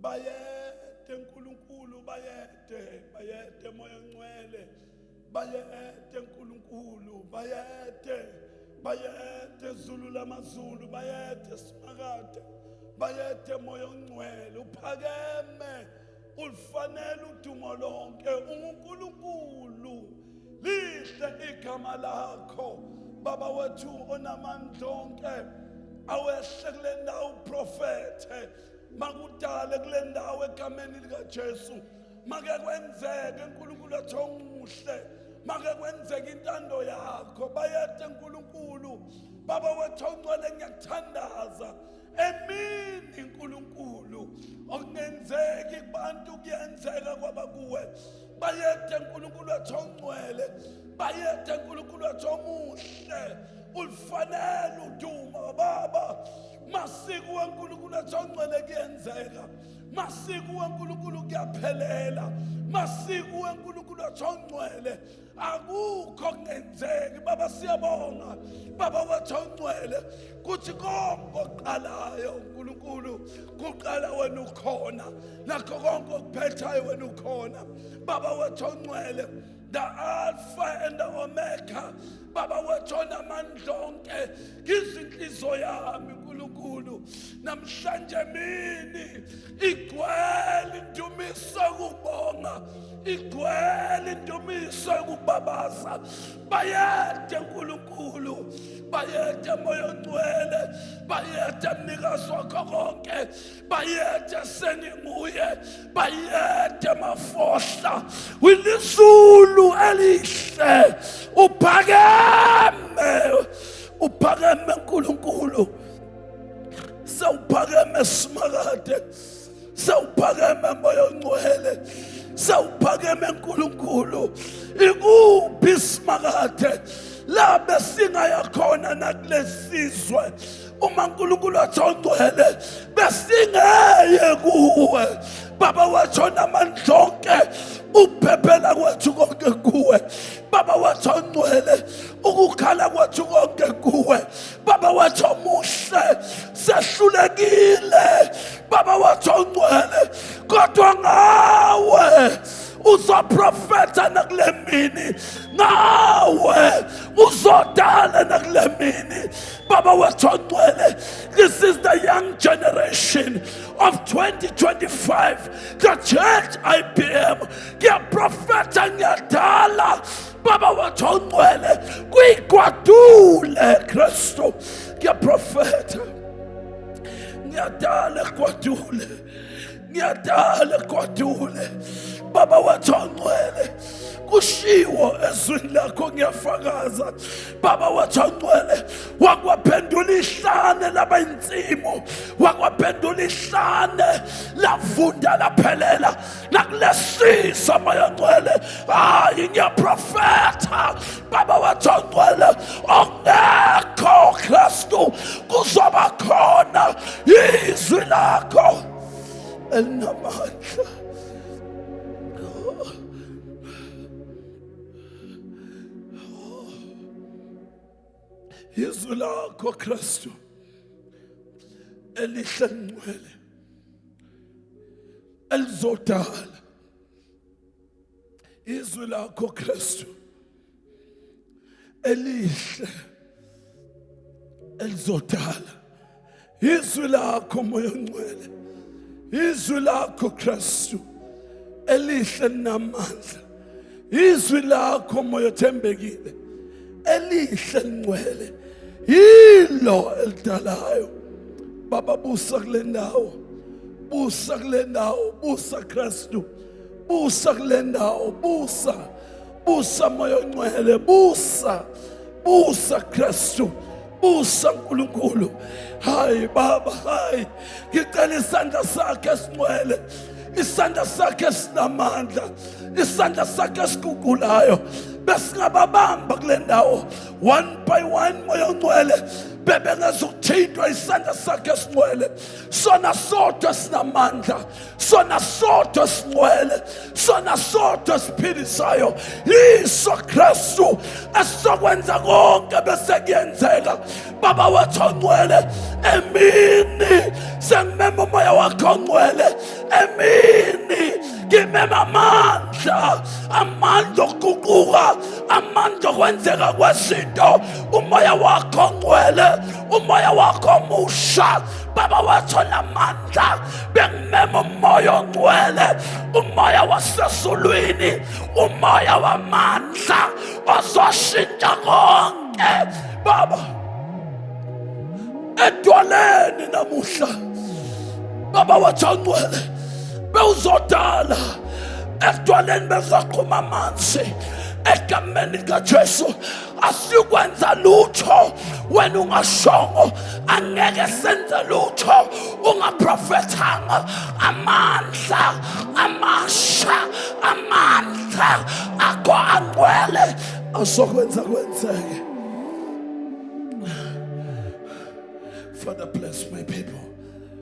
bayede uNkulunkulu, bayede moya ngcwele, bayede uNkulunkulu, bayede Zulu lamazulu, bayede Simakade, bayede moya ngcwele, uphakeme, ulifanele udumo lonke, uNkulunkulu, lihle igama lakho, Baba wethu onamandla onke, awehle kule ndawo uprofethe, makudale kule ndawo egameni likaJesu, make kwenzeke uNkulunkulu athi omuhle, make kwenzeke intando yakho, bayede uNkulunkulu, Baba wethu ongcwele ngiyakuthandaza, emini uNkulunkulu, okungenzeki kubantu kuyenzeka kwaba kuwe, bayede uNkulunkulu athi ongcwele, bayede uNkulunkulu athi omuhle, ulifanele udumo Baba, masiko uNkulunkulu athi ongcwele kuyenzeka, masiko uNkulunkulu kuyaphelela, masiko uNkulunkulu athi ongcwele akukho kungenzeki. Baba siyabonga, Baba wethu ongcwele, kuthi konke oqalayo uNkulunkulu kuqala wena ukhona, nakho konke okuphethayo wena ukhona, Baba wethu ongcwele, the Alpha and the Omega, Baba wethu onamandla onke, izinhliziyo yami uNkulunkulu namhlanje mini igcwele indumiso ukubonga, igcwele indumiso ukubabaza, bayede uNkulunkulu, bayede moya ongcwele, bayede mnikazi wakho konke, bayede senginguye, bayede mafohla, wilizulu elihle, uphakeme uNkulunkulu, sawuphakeme Simakade, sawuphakeme moya ongcwele, sawuphakeme uNkulunkulu, ikuphi Simakade la besingaya khona nakulesizwe, uma uNkulunkulu athi ongcwele besingeye kuwe, Baba wethu onamandla onke, ukuphephela kwethu konke kuwe, Baba wethu ongcwele, ukukhala kwethu konke kuwe, Baba wethu omuhle, sehlulekile Baba wethu ongcwele, kodwa ngawe uzoprofeta nakule mini, ngawe uzodala nakule mini, Baba wethu ongcwele. This is the young generation of 2025, the church IPM, ngiyaprofeta ngiyadala Baba wethu ongcwele, kuyigwadule Kristu, ngiyaprofeta ngiyadala kwadule, ngiyadala kwadule Baba wethu ongcwele, kushiwo ezwini lakho ngiyafakaza, Baba wethu ongcwele, wakwaphendula ihlane laba intsimo, wakwaphendula ihlane lavunda laphelela nakulesisa moya ongcwele, hayi ngiyaprofeta Baba wethu ongcwele, ongekho Kristu kuzoba khona izwi lakho elinamandla. Izwi lakho Kristu elihle ngcwele, elizodala, izwi lakho Kristu elihle elizodala, izwi lakho moya ngcwele, izwi lakho Kristu elihle namandla, izwi lakho moya thembekile, elihle ngcwele, yilo elidalayo. Baba busa kule ndawo, busa kule ndawo, busa Kristu, busa kule ndawo, busa moya ongcwele, busa Kristu, busa uNkulunkulu. Hayi Baba, hayi ngicela isandla sakhe esingcwele, isandla sakhe esinamandla, isandla sakhe esigugulayo, besingababamba kule ndawo one by one moya ongcwele, bebengezuthintwa isandla sakhe esingcwele. Sona sodwa sinamandla, sona sodwa singcwele, sona sodwa siphilisayo, yiso Kristu esizokwenza konke bese kuyenzeka. Baba wethu ongcwele, emini sengimema umoya wakho ongcwele, emini ngimema amandla, amandla okuguquka, amandla okwenzeka kwezinto. Umoya wakho ongcwele, umoya wakho omusha, Baba wethu onamandla, bengimema umoya ongcwele, umoya wasezulwini, umoya wamandla ozoshintsha konke. Baba, edwaleni namuhla, Baba wethu ongcwele, bewuzodala edwaleni bezaqhuma amanzi egameni likaJesu. Asikwenza lutho wena ungashongo, angeke senze lutho ungaprofethanga. Amandla amasha, amandla akho angcwele azokwenza kwenzeke. Father, bless my people.